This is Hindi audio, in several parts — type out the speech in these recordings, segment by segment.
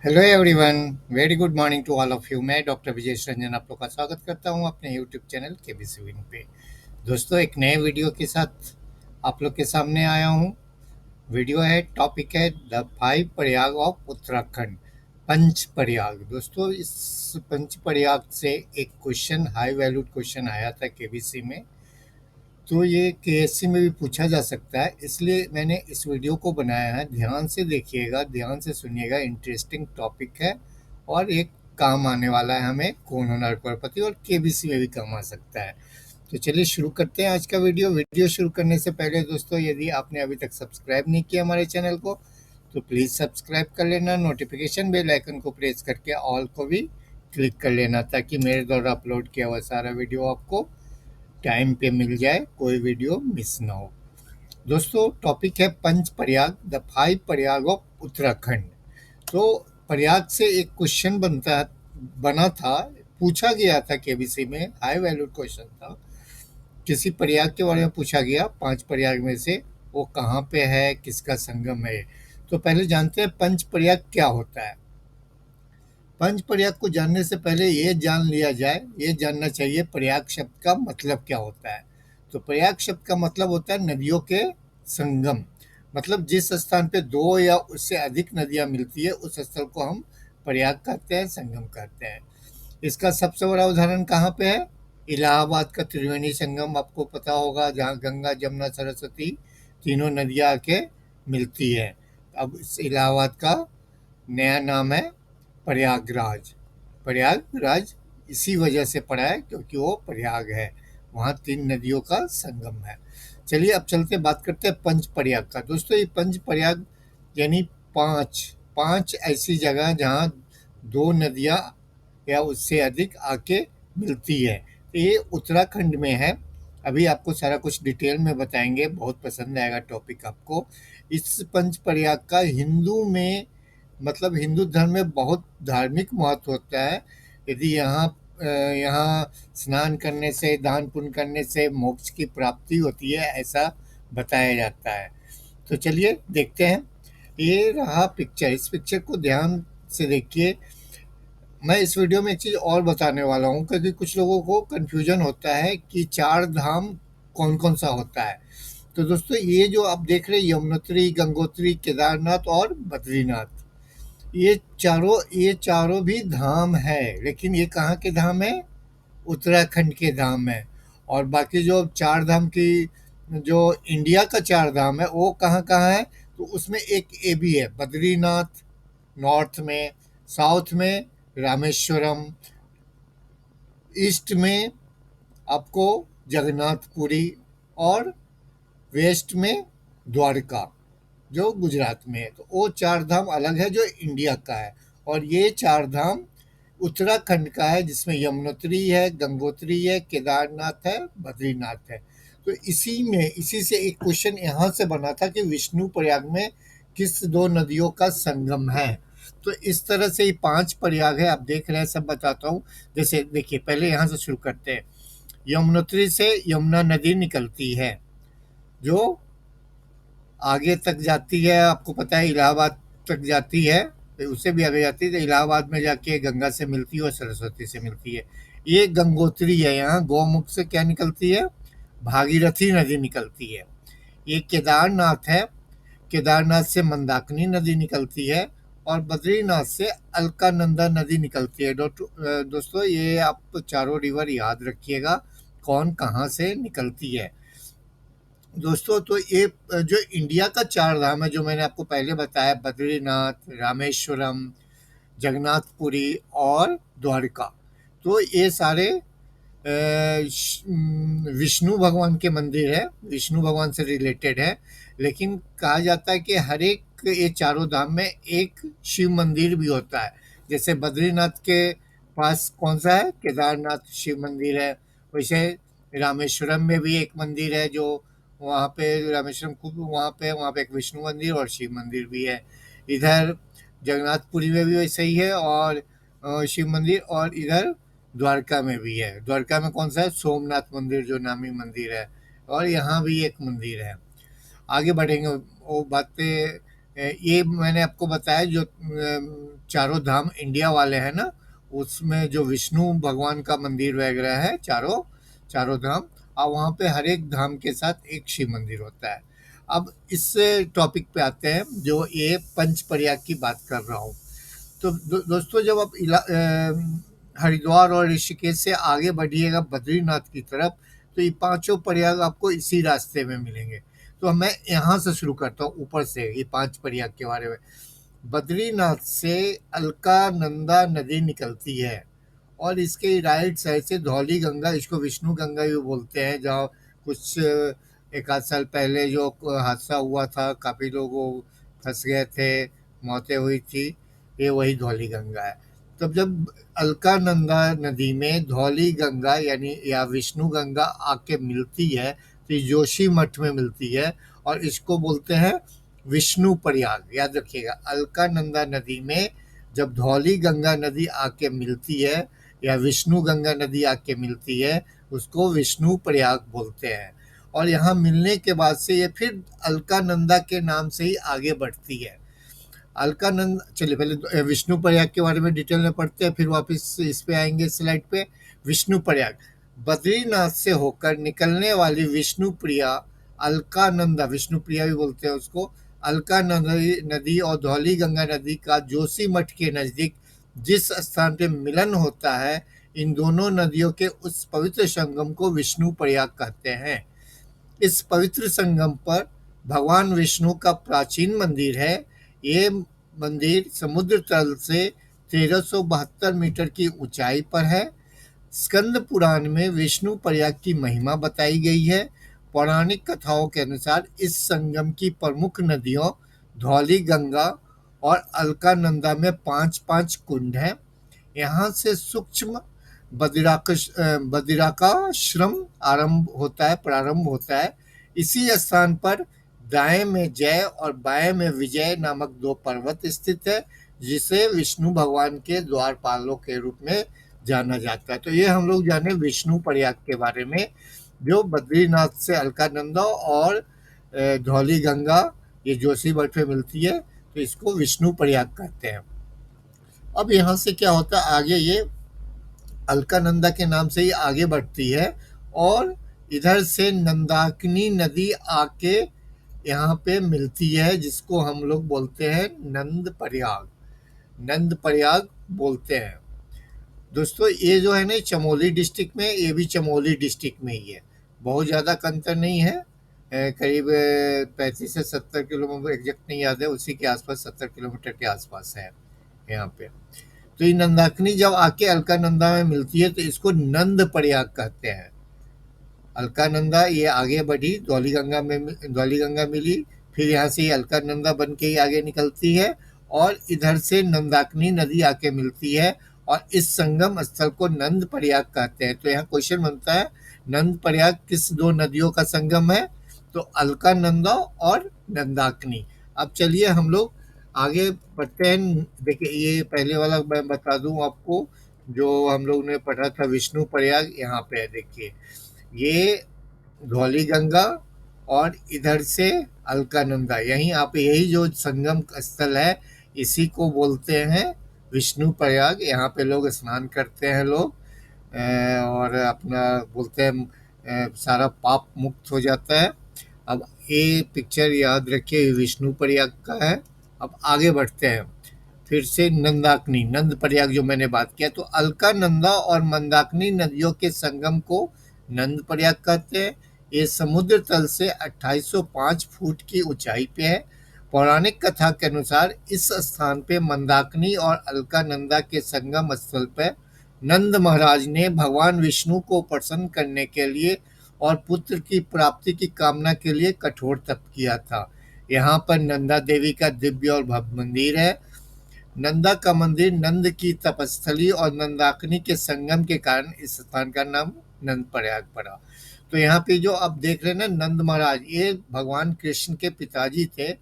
Hello everyone. Very good morning to all of you. मैं डॉक्टर विजय रंजन आप लोग का स्वागत करता हूं अपने यूट्यूब चैनल केबीसी विन पे। दोस्तों, एक नए वीडियो के साथ आप लोग के सामने आया हूं। वीडियो है, टॉपिक है द 5 प्रयाग ऑफ उत्तराखंड। पंच प्रयाग। दोस्तों, इस पंच प्रयाग से एक क्वेश्चन, हाई वैल्यूड क्वेश्चन आया था केबीसी में। तो ये केएससी में भी पूछा जा सकता है, इसलिए मैंने इस वीडियो को बनाया है। ध्यान से देखिएगा, ध्यान से सुनिएगा। इंटरेस्टिंग टॉपिक है और एक काम आने वाला है हमें, कौन होना करोड़पति, और केबीसी में भी काम आ सकता है। तो चलिए शुरू करते हैं आज का वीडियो। वीडियो शुरू करने से पहले दोस्तों, यदि आपने अभी तक सब्सक्राइब नहीं किया हमारे चैनल को, तो प्लीज़ सब्सक्राइब कर लेना। नोटिफिकेशन बेल आइकन को प्रेस करके ऑल को भी क्लिक कर लेना, ताकि मेरे द्वारा अपलोड किया हुआ सारा वीडियो आपको टाइम पे मिल जाए, कोई वीडियो मिस ना हो। दोस्तों, टॉपिक है पंच प्रयाग, द 5 प्रयाग ऑफ उत्तराखंड। तो प्रयाग से एक क्वेश्चन बना था, पूछा गया था केबीसी में। हाई वैल्यू क्वेश्चन था। किसी प्रयाग के बारे में पूछा गया, 5 प्रयाग में से वो कहाँ पे है, किसका संगम है। तो पहले जानते हैं पंच प्रयाग क्या होता है। पंच प्रयाग को जानने से पहले ये जान लिया जाए, ये जानना चाहिए प्रयाग शब्द का मतलब क्या होता है। तो प्रयाग शब्द का मतलब होता है नदियों के संगम। मतलब जिस स्थान पे दो या उससे अधिक नदियां मिलती है, उस स्थल को हम प्रयाग कहते हैं, संगम कहते हैं। इसका सबसे बड़ा उदाहरण कहाँ पे है? इलाहाबाद का त्रिवेणी संगम आपको पता होगा, जहाँ गंगा जमुना सरस्वती तीनों नदियां आके मिलती है। अब इस इलाहाबाद का नया नाम है प्रयागराज। प्रयागराज इसी वजह से पड़ा है क्योंकि वो प्रयाग है, वहाँ 3 नदियों का संगम है। चलिए अब चलते बात करते हैं पंच प्रयाग का। दोस्तों, ये पंच प्रयाग यानी पांच पांच ऐसी जगह जहाँ 2 नदियाँ या उससे अधिक आके मिलती है। तो ये उत्तराखंड में है। अभी आपको सारा कुछ डिटेल में बताएंगे, बहुत पसंद आएगा टॉपिक आपको। इस पंच प्रयाग का हिंदू में, मतलब हिंदू धर्म में बहुत धार्मिक महत्व होता है। यदि यहाँ स्नान करने से, दान पुण्य करने से मोक्ष की प्राप्ति होती है, ऐसा बताया जाता है। तो चलिए देखते हैं। ये रहा पिक्चर, इस पिक्चर को ध्यान से देखिए। मैं इस वीडियो में एक चीज़ और बताने वाला हूँ, क्योंकि कुछ लोगों को कन्फ्यूजन होता है कि 4 धाम कौन कौन सा होता है। तो दोस्तों, ये जो आप देख रहे हैं, यमुनोत्री, गंगोत्री, केदारनाथ और बद्रीनाथ, ये चारों भी धाम है। लेकिन ये कहाँ के धाम है? उत्तराखंड के धाम है। और बाकी जो 4 धाम की, जो इंडिया का 4 धाम है, वो कहाँ कहाँ है? तो उसमें एक ये भी है, बद्रीनाथ नॉर्थ में, साउथ में रामेश्वरम, ईस्ट में आपको जगन्नाथपुरी, और वेस्ट में द्वारका, जो गुजरात में है। तो वो 4 धाम अलग है जो इंडिया का है। और ये 4 धाम उत्तराखंड का है, जिसमें यमुनोत्री है, गंगोत्री है, केदारनाथ है, बद्रीनाथ है। तो इसी से एक क्वेश्चन यहाँ से बना था कि विष्णु प्रयाग में किस 2 नदियों का संगम है। तो इस तरह से ये 5 प्रयाग है, आप देख रहे हैं, सब बताता हूँ। जैसे देखिए, पहले यहाँ से शुरू करते हैं। यमुनोत्री से यमुना नदी निकलती है, जो आगे तक जाती है। आपको पता है इलाहाबाद तक जाती है, तो उससे भी आगे जाती है। तो इलाहाबाद में जाके गंगा से मिलती है और सरस्वती से मिलती है। ये गंगोत्री है, यहाँ गौमुख से क्या निकलती है? भागीरथी नदी निकलती है। ये केदारनाथ है, केदारनाथ से मंदाकिनी नदी निकलती है। और बद्रीनाथ से अलकानंदा नदी निकलती है। दोस्तों, ये आप चारों रिवर याद रखिएगा, कौन कहाँ से निकलती है। दोस्तों, तो ये जो इंडिया का 4 धाम है, जो मैंने आपको पहले बताया, बद्रीनाथ, रामेश्वरम, जगन्नाथपुरी और द्वारका, तो ये सारे विष्णु भगवान के मंदिर है, विष्णु भगवान से रिलेटेड है। लेकिन कहा जाता है कि हर एक ये चारों धाम में एक शिव मंदिर भी होता है। जैसे बद्रीनाथ के पास कौन सा है? केदारनाथ शिव मंदिर है। वैसे रामेश्वरम में भी एक मंदिर है, जो वहाँ पे रामेश्वरम खूब वहाँ पे एक विष्णु मंदिर और शिव मंदिर भी है। इधर जगन्नाथपुरी में भी वैसे ही है, और शिव मंदिर। और इधर द्वारका में भी है। द्वारका में कौन सा है? सोमनाथ मंदिर, जो नामी मंदिर है। और यहाँ भी एक मंदिर है। आगे बढ़ेंगे, वो बातें ये मैंने आपको बताया जो चारों धाम इंडिया वाले हैं ना, उसमें जो विष्णु भगवान का मंदिर वगैरह है, चारों चारों धाम, और वहाँ पे हर एक धाम के साथ एक शिव मंदिर होता है। अब इस टॉपिक पे आते हैं, जो ये पंच प्रयाग की बात कर रहा हूँ। तो दोस्तों, जब आप हरिद्वार और ऋषिकेश से आगे बढ़िएगा बद्रीनाथ की तरफ, तो ये पांचों प्रयाग आपको इसी रास्ते में मिलेंगे। तो मैं यहाँ से शुरू करता हूँ, ऊपर से, ये पांच प्रयाग के बारे में। बद्रीनाथ से अलकानंदा नदी निकलती है, और इसके राइट साइड से धौली गंगा, इसको विष्णु गंगा भी बोलते हैं, जहाँ कुछ एक आध साल पहले जो हादसा हुआ था, काफ़ी लोग वो फंस गए थे, मौतें हुई थी, ये वही धौली गंगा है। तब जब अलकानंदा नदी में धौली गंगा यानी या विष्णु गंगा आके मिलती है, तो ये जोशी मठ में मिलती है, और इसको बोलते हैं विष्णु प्रयाग। याद रखिएगा, अलकानंदा नदी में जब धौली गंगा नदी आके मिलती है या विष्णु गंगा नदी आके मिलती है, उसको विष्णु प्रयाग बोलते हैं। और यहाँ मिलने के बाद से ये फिर अलकानंदा के नाम से ही आगे बढ़ती है। अलकानंद, चलिए पहले विष्णु प्रयाग के बारे में डिटेल में पढ़ते हैं, फिर वापस इस पे आएंगे स्लाइड पे। विष्णु प्रयाग, बद्रीनाथ से होकर निकलने वाली विष्णु प्रिया अलकानंदा, विष्णु प्रिया भी बोलते हैं उसको, अलकानंदा नदी और धौली गंगा नदी का जोशी मठ के नजदीक जिस स्थान पे मिलन होता है, इन दोनों नदियों के उस पवित्र संगम को विष्णु प्रयाग कहते हैं। इस पवित्र संगम पर भगवान विष्णु का प्राचीन मंदिर है। ये मंदिर समुद्र तल से 1372 मीटर की ऊंचाई पर है। स्कंद पुराण में विष्णु प्रयाग की महिमा बताई गई है। पौराणिक कथाओं के अनुसार इस संगम की प्रमुख नदियों धौली गंगा और अलकानंदा में 5-5 कुंड हैं। यहाँ से सूक्ष्म बद्रिकाश्रम प्रारंभ होता है। इसी स्थान पर दाएं में जय और बाएं में विजय नामक दो पर्वत स्थित है, जिसे विष्णु भगवान के द्वारपालों के रूप में जाना जाता है। तो ये हम लोग जाने विष्णु प्रयाग के बारे में, जो बद्रीनाथ से अलकानंदा और धौली गंगा ये जोशी मठ में मिलती है, तो इसको विष्णु प्रयाग कहते हैं। अब यहाँ से क्या होता है, आगे ये अलकानंदा के नाम से ही आगे बढ़ती है, और इधर से नंदाकिनी नदी आके यहाँ पे मिलती है, जिसको हम लोग बोलते हैं नंद प्रयाग, नंद प्रयाग बोलते हैं। दोस्तों, ये जो है ना चमोली डिस्ट्रिक्ट में, ये भी चमोली डिस्ट्रिक्ट में ही है, बहुत ज़्यादा का अंतर नहीं है, करीब 35 से 70 किलोमीटर, एग्जैक्ट नहीं याद है, उसी के आसपास 70 किलोमीटर के आसपास है यहाँ पे। तो ये नंदाकिनी जब आके अलकानंदा में मिलती है, तो इसको नंद प्रयाग कहते हैं। अलकानंदा ये आगे बढ़ी, धौली गंगा मिली, फिर यहाँ से ये अलकानंदा बन के ही आगे निकलती है, और इधर से नंदाकिनी नदी आके मिलती है, और इस संगम स्थल को नंद प्रयाग कहते हैं। तो यहाँ क्वेश्चन बनता है, नंद प्रयाग किस दो नदियों का संगम है? तो अलकानंदा और नंदाकिनी। अब चलिए हम लोग आगे बढ़ते हैं। देखिए, ये पहले वाला मैं बता दूं आपको, जो हम लोग ने पढ़ा था विष्णु प्रयाग, यहाँ पे है, देखिए ये धौली गंगा और इधर से अलकानंदा, यही जो संगम स्थल है, इसी को बोलते हैं विष्णु प्रयाग। यहाँ पे लोग स्नान करते हैं लोग, और अपना बोलते हैं सारा पाप मुक्त हो जाता है। अब ये पिक्चर याद रखिए, विष्णु प्रयाग का है। अब आगे बढ़ते हैं, फिर से नंदाकिनी, नंद प्रयाग जो मैंने बात किया, तो अलकानंदा और मंदाकिनी नदियों के संगम को नंद प्रयाग कहते हैं। ये समुद्र तल से 2805 फुट की ऊंचाई पे है। पौराणिक कथा के अनुसार इस स्थान पे मंदाकिनी और अलकानंदा के संगम स्थल पर नंद महाराज ने भगवान विष्णु को प्रसन्न करने के लिए और पुत्र की प्राप्ति की कामना के लिए कठोर तप किया था। यहाँ पर नंदा देवी का दिव्य और भव्य मंदिर है। नंदा का मंदिर नंद की तपस्थली और नंदाकिनी के संगम के कारण इस स्थान का नाम नंद प्रयाग पड़ा। तो यहाँ पे जो आप देख रहे हैं ना, नंद महाराज, ये भगवान कृष्ण के पिताजी थे,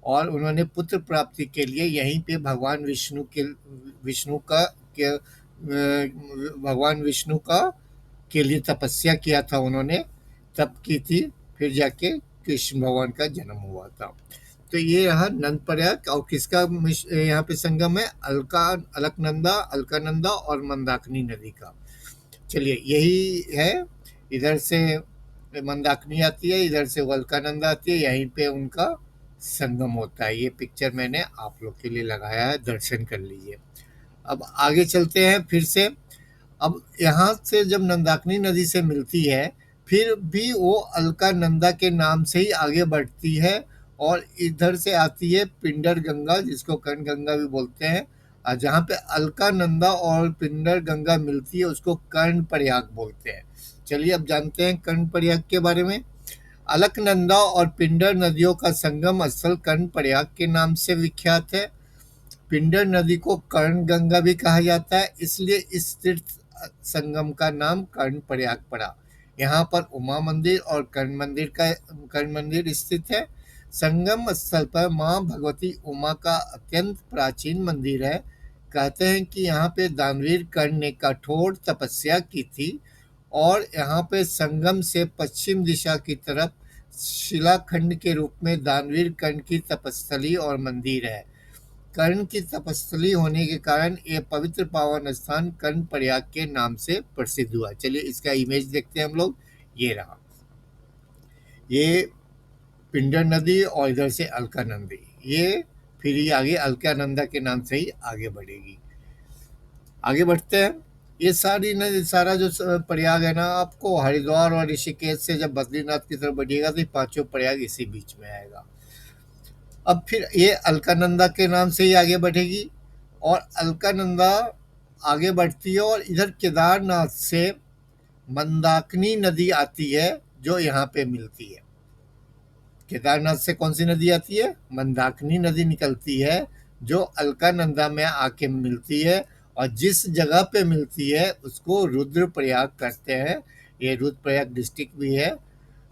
और उन्होंने पुत्र प्राप्ति के लिए यहीं पे भगवान विष्णु का के लिए तपस्या किया था, उन्होंने तप की थी, फिर जाके कृष्ण भगवान का जन्म हुआ था। तो ये रहा नंद प्रयाग, और किसका यहाँ पे संगम है? अलकनंदा, अलकानंदा और मंदाकिनी नदी का। चलिए यही है, इधर से मंदाकिनी आती है, इधर से अलकानंदा आती है, यहीं पे उनका संगम होता है। ये पिक्चर मैंने आप लोग के लिए लगाया है, दर्शन कर लीजिए। अब आगे चलते हैं फिर से। अब यहाँ से जब मंदाकिनी नदी से मिलती है, फिर भी वो अलकानंदा के नाम से ही आगे बढ़ती है, और इधर से आती है पिंडर गंगा, जिसको कर्ण गंगा भी बोलते हैं। और जहाँ पे अलकानंदा और पिंडर गंगा मिलती है, उसको कर्ण प्रयाग बोलते हैं। चलिए अब जानते हैं कर्ण प्रयाग के बारे में। अलकनंदा और पिंडर नदियों का संगम स्थल कर्ण प्रयाग के नाम से विख्यात है। पिंडर नदी को कर्ण गंगा भी कहा जाता है, इसलिए इस तीर्थ संगम का नाम कर्ण प्रयाग पड़ा। यहाँ पर उमा मंदिर और कर्ण मंदिर स्थित है। संगम स्थल पर मां भगवती उमा का अत्यंत प्राचीन मंदिर है। कहते हैं कि यहाँ पे दानवीर कर्ण ने कठोर तपस्या की थी, और यहाँ पे संगम से पश्चिम दिशा की तरफ शिलाखंड के रूप में दानवीर कर्ण की तपस्थली और मंदिर है। कर्ण की तपस्थली होने के कारण ये पवित्र पावन स्थान कर्ण प्रयाग के नाम से प्रसिद्ध हुआ। चलिए इसका इमेज देखते हैं हम लोग। ये रहा, ये पिंडर नदी और इधर से अलकानंदी, ये फिर ये आगे अलकानंदा के नाम से ही आगे बढ़ेगी। आगे बढ़ते हैं। ये सारा जो प्रयाग है ना, आपको हरिद्वार और ऋषिकेश से जब बद्रीनाथ की तरफ बढ़िएगा तो पांचों प्रयाग इसी बीच में आएगा। अब फिर ये अलकानंदा के नाम से ही आगे बढ़ेगी, और अलकानंदा आगे बढ़ती है, और इधर केदारनाथ से मंदाकिनी नदी आती है, जो यहाँ पे मिलती है। केदारनाथ से कौन सी नदी आती है? मंदाकिनी नदी निकलती है, जो अलकानंदा में आके मिलती है, और जिस जगह पे मिलती है उसको रुद्रप्रयाग कहते हैं। ये रुद्रप्रयाग डिस्ट्रिक्ट भी है,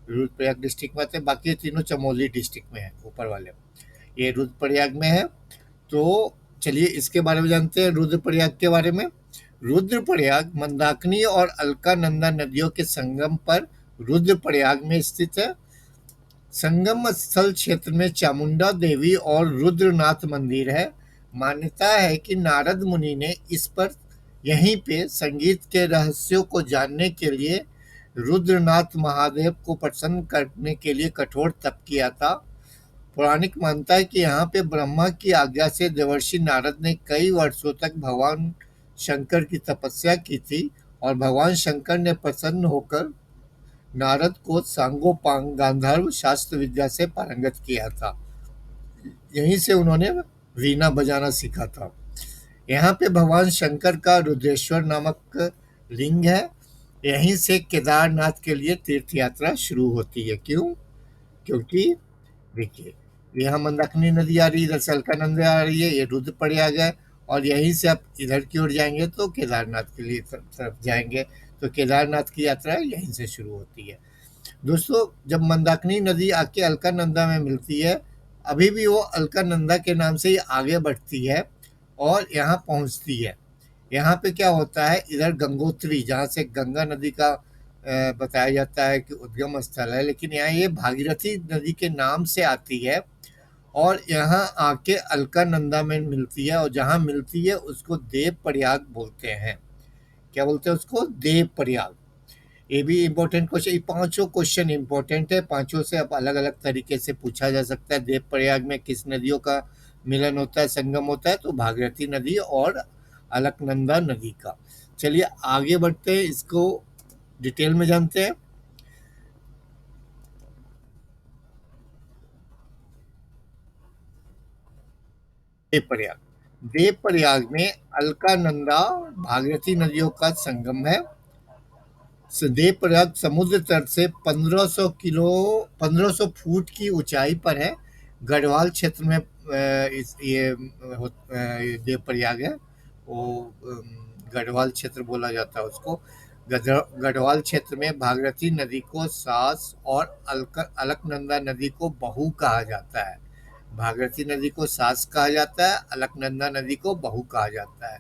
रुद्रप्रयाग डिस्ट्रिक्ट में आते हैं। बाकी तीनों चमोली डिस्ट्रिक्ट में है, ऊपर वाले ये रुद्रप्रयाग में है। तो चलिए इसके बारे में जानते हैं, रुद्रप्रयाग के बारे में। रुद्रप्रयाग मंदाकिनी और अलकानंदा नदियों के संगम पर रुद्रप्रयाग में स्थित है। संगम स्थल क्षेत्र में चामुंडा देवी और रुद्रनाथ मंदिर है। मान्यता है कि नारद मुनि ने इस पर यहीं पे संगीत के रहस्यों को जानने के लिए रुद्रनाथ महादेव को प्रसन्न करने के लिए कठोर तप किया था। पौराणिक मानता है कि यहाँ पे ब्रह्मा की आज्ञा से देवर्षि नारद ने कई वर्षों तक भगवान शंकर की तपस्या की थी, और भगवान शंकर ने प्रसन्न होकर नारद को सांगोपांग गांधर्व शास्त्र विद्या से पारंगत किया था। यहीं से उन्होंने वीणा बजाना सीखा था। यहाँ पे भगवान शंकर का रुद्रेश्वर नामक लिंग है। यहीं से केदारनाथ के लिए तीर्थ यात्रा शुरू होती है। क्यों? क्योंकि देखिए, यहाँ मंदाकिनी नदी आ रही है, इधर से अलकानंदा आ रही है, ये रुद्रप्रयाग है, और यहीं से आप इधर की ओर जाएंगे तो केदारनाथ के लिए तरफ जाएंगे, तो केदारनाथ की यात्रा यहीं से शुरू होती है। दोस्तों, जब मंदाकिनी नदी आके अलकानंदा में मिलती है, अभी भी वो अलकानंदा के नाम से ही आगे बढ़ती है और यहाँ पहुँचती है। यहाँ पे क्या होता है, इधर गंगोत्री, जहाँ से गंगा नदी का बताया जाता है कि उद्गम स्थल है, लेकिन यहाँ ये भागीरथी नदी के नाम से आती है, और यहाँ आके अलकानंदा में मिलती है, और जहाँ मिलती है उसको देव प्रयाग बोलते हैं। क्या बोलते हैं उसको? देव प्रयाग। ये भी इम्पोर्टेंट क्वेश्चन, ये पांचों क्वेश्चन इम्पोर्टेंट है, पांचों से अब अलग अलग तरीके से पूछा जा सकता है। देव प्रयाग में किस नदियों का मिलन होता है, संगम होता है? तो भागीरथी नदी और अलकनंदा नदी का। चलिए आगे बढ़ते हैं, इसको डिटेल में जानते हैं। देव प्रयाग में अलकानंदा भागीरथी नदियों का संगम है। देव प्रयाग समुद्र तट से 1500 फुट की ऊंचाई पर है। गढ़वाल क्षेत्र में ये देव प्रयाग है, वो गढ़वाल क्षेत्र बोला जाता है उसको। गढ़वाल क्षेत्र में भागीरथी नदी को सास और अलकनंदा नदी को बहू कहा जाता है। भागीरथी नदी को सास कहा जाता है, अलकनंदा नदी को बहू कहा जाता है।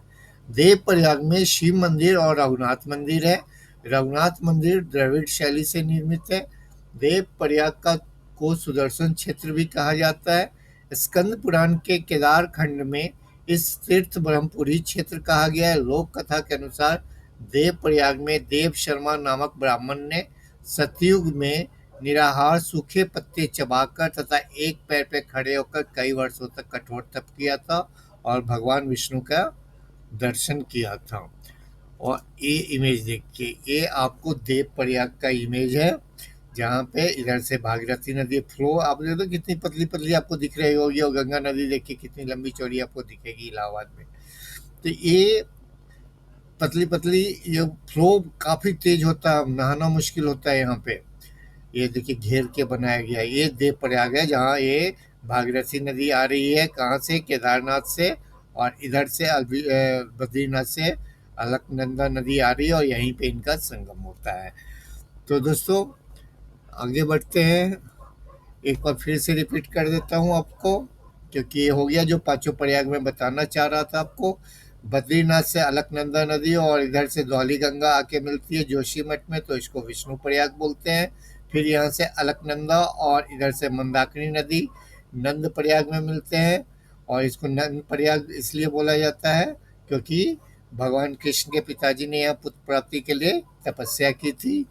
देव प्रयाग में शिव मंदिर और रघुनाथ मंदिर है। रघुनाथ मंदिर द्रविड़ शैली से निर्मित है। देव प्रयाग को सुदर्शन क्षेत्र भी कहा जाता है। स्कंद पुराण के केदार खंड में इस तीर्थ ब्रह्मपुरी क्षेत्र कहा गया है। लोक कथा के अनुसार देव प्रयाग में देव शर्मा नामक ब्राह्मण ने सतयुग में निराहार सूखे पत्ते चबाकर तथा एक पैर पे खड़े होकर कई वर्षों तक कठोर तप किया था और भगवान विष्णु का दर्शन किया था। और ये इमेज देखिए, ये आपको देव प्रयाग का इमेज है, जहाँ पे इधर से भागीरथी नदी फ्लो आप देख दो कितनी पतली पतली आपको दिख रही होगी, और गंगा नदी देखिए कितनी लंबी चौड़ी आपको दिखेगी इलाहाबाद में। तो ये पतली पतली ये फ्लो काफी तेज होता है, नहाना मुश्किल होता है यहाँ पे। ये देखिए घेर के बनाया गया है, ये देव प्रयाग है जहाँ ये भागीरथी नदी आ रही है। कहाँ से? केदारनाथ से, और इधर से बद्रीनाथ से अलकनंदा नदी आ रही है, और यहीं पे इनका संगम होता है। तो दोस्तों आगे बढ़ते हैं, एक बार फिर से रिपीट कर देता हूँ आपको, क्योंकि ये हो गया जो पांचों प्रयाग में बताना चाह रहा था आपको। बद्रीनाथ से अलकनंदा नदी और इधर से धौली गंगा आके मिलती है जोशीमठ में, तो इसको विष्णु प्रयाग बोलते हैं। फिर यहाँ से अलकनंदा और इधर से मंदाकिनी नदी नंद प्रयाग में मिलते हैं, और इसको नंद प्रयाग इसलिए बोला जाता है क्योंकि भगवान कृष्ण के पिताजी ने यहाँ पुत्र प्राप्ति के लिए तपस्या की थी।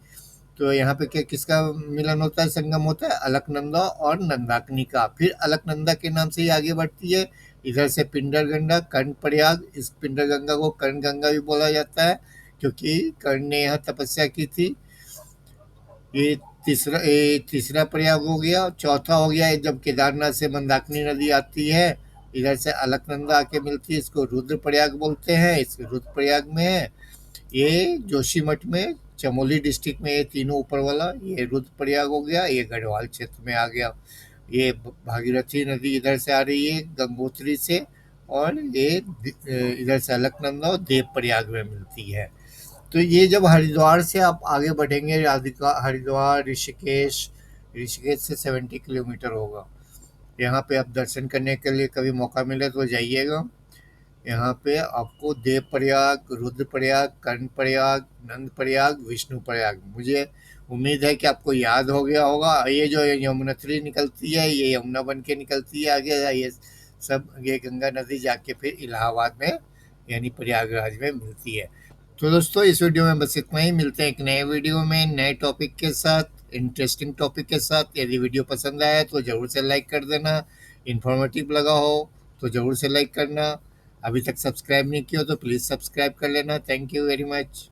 तो यहाँ पे क्या किसका मिलन होता है, संगम होता है? अलकनंदा और नंदाकिनी का। फिर अलकनंदा के नाम से ही आगे बढ़ती है, इधर से पिंडर गंगा कर्ण प्रयाग, इस पिंडर गंगा को कर्ण गंगा भी बोला जाता है क्योंकि कर्ण ने यहाँ तपस्या की थी। ये तीसरा प्रयाग हो गया। चौथा हो गया जब केदारनाथ से मंदाकिनी नदी आती है, इधर से अलकनंदा आके मिलती है, इसको रुद्र प्रयाग बोलते हैं, इस रुद्र प्रयाग में है। ये जोशीमठ में चमोली डिस्ट्रिक्ट में, ये तीनों ऊपर वाला ये रुद्रप्रयाग हो गया, ये गढ़वाल क्षेत्र में आ गया। ये भागीरथी नदी इधर से आ रही है गंगोत्री से, और ये इधर से अलकनंदा और देव प्रयाग में मिलती है। तो ये जब हरिद्वार से आप आगे बढ़ेंगे, राधिका हरिद्वार ऋषिकेश, ऋषिकेश से 70 किलोमीटर होगा। यहाँ पे आप दर्शन करने के लिए कभी मौका मिले तो जाइएगा। यहाँ पे आपको देव प्रयाग, रुद्र प्रयाग, कर्ण प्रयाग, नंद प्रयाग, विष्णु प्रयाग, मुझे उम्मीद है कि आपको याद हो गया होगा। ये जो यमुनोत्री निकलती है, ये यमुना बन के निकलती है आगे, ये सब ये गंगा नदी जाके फिर इलाहाबाद में यानी प्रयागराज में मिलती है। तो दोस्तों इस वीडियो में बस इतना ही, मिलते हैं एक नए वीडियो में नए टॉपिक के साथ, इंटरेस्टिंग टॉपिक के साथ। यदि वीडियो पसंद आया तो ज़रूर से लाइक कर देना, इन्फॉर्मेटिव लगा हो तो ज़रूर से लाइक करना। अभी तक सब्सक्राइब नहीं किया तो प्लीज़ सब्सक्राइब कर लेना। Thank you very much.